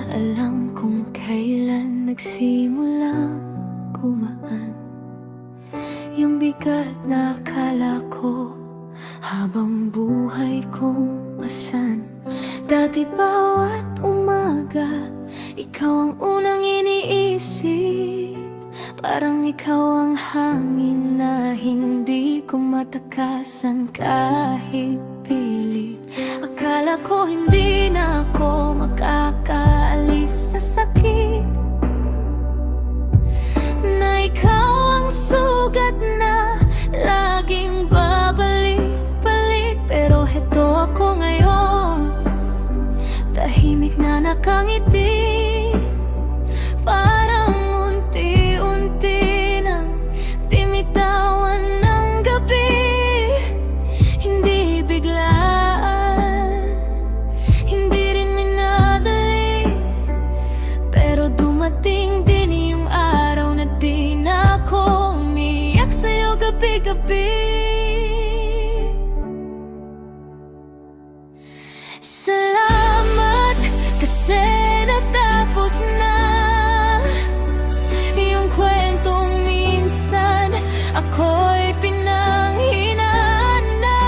alam kung kailan nagsimulang gumaan yung bigat na akala ko habang buhay kong pasan. Dati bawat umaga, ikaw ang unang iniisip. Parang ikaw ang hangin na hindi ko matakasan kahit pilit. Akala ko hindi na ako makakaalis sa sakit, na ikaw ang sugat na laging babalik-balik. Pero heto ako ngayon, tahimik na nakangiti. Parang unti-unti nang bimitawan ng gabi. Hindi biglaan, hindi rin minadali, pero dumating din yung araw na di na ako umiyak sa'yo gabi-gabi. Salamat kasi natapos na yung kwentong minsan ako'y pinanghinaan na.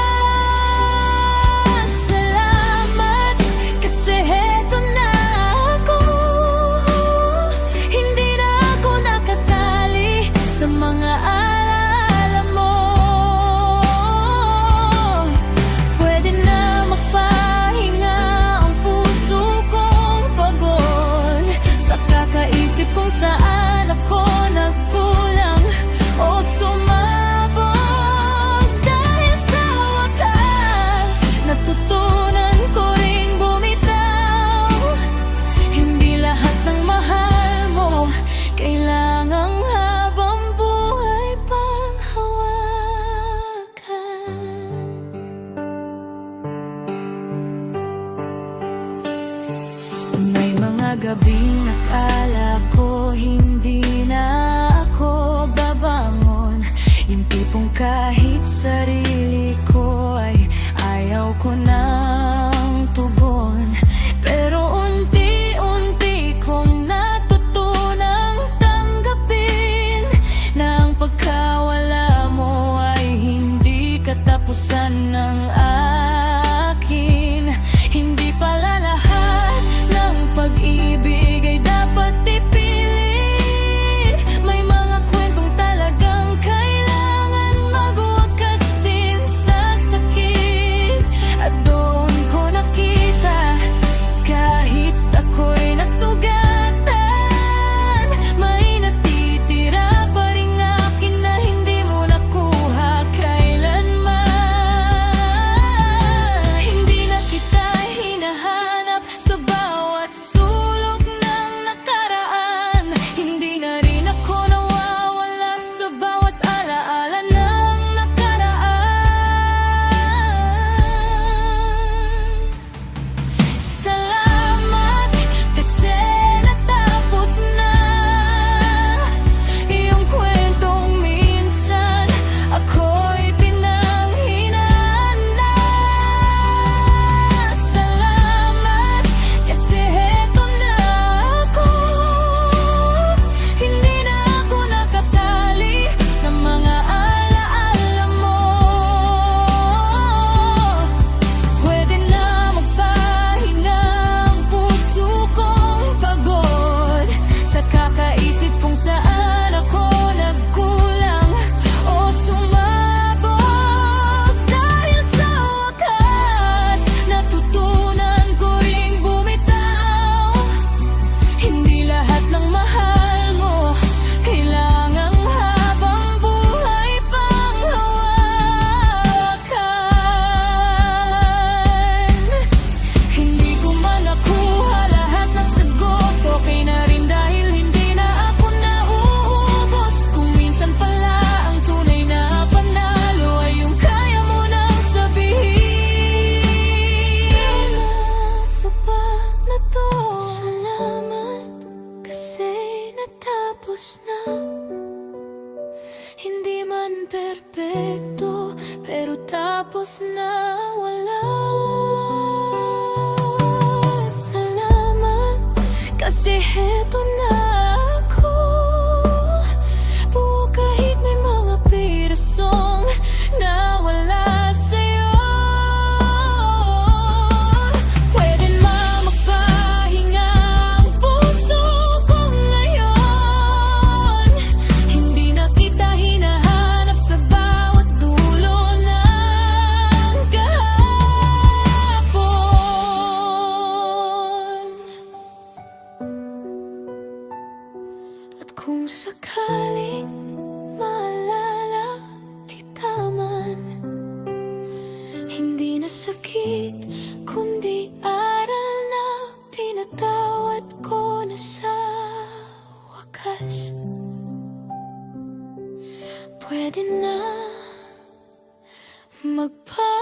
Salamat kasi heto na ako, hindi na ako nakatali sa mga alaala mo. Pwede na magpahinga ang puso kong pagod sa kakaisip kung saan ako nagkulang o sumabog. Dahil sa wakas, natutunan ko ring bumitaw. Hindi lahat ng mahal mo kailangang habang buhay pang hawakan. May mga gabing nakala ko hindi na ako babangon, yung tipong kahit sarili ko ay ayaw ko nang tugon. Pero unti-unti kong natutunang tanggapin na ang pagkawala mo ay hindi katapusan ng akin. Hindi pala lahat ng pag-ibig ay dapat ipilit. May mga kwentong talagang kailangan magwakas din sa sakit. At doon ko nakita, kahit ako'y nasugatan, may natitira pa rin akin na hindi mo nakuha kailanman. Hindi na kita hinahanap sa bawat sulok ng nakaraan. Hindi na rin ako nawawala sa bawat alaala ng nakaraan. Salamat kasi natapos na yung kwentong minsan ako'y pinanghinaan na. Salamat kasi heto na ako, hindi na ako nakatali sa mga alaala mo. Pwede na magpahinga ang puso kong pagod sa kakaisip kung saan ako nagkulang o sumabog. Dahil sa wakas, natutunan ko ring bumitaw. Hindi lahat ng mahal mo kailangang habang buhay pang hawakan. Hindi ko man nakuha lahat ng sagot, okay na rin dahil hindi na ako nauubos. Kung minsan pala ang tunay na panalo ay yung kaya mo nang sabihin. Sapat na to. Salamat kasi natapos na. Hindi man perpekto, pero tapos na wala. Salamat Heto na ako, buo kahit may mga pirasong nawala sa'yo. Pwede mapahinga ang puso ko ngayon. Hindi na kita hinahanap sa bawat dulo ng kahapon. At kung sakaling maalala kita man, hindi na sakit, kundi aral na pinatawad ko na sa wakas. Pwede na magpa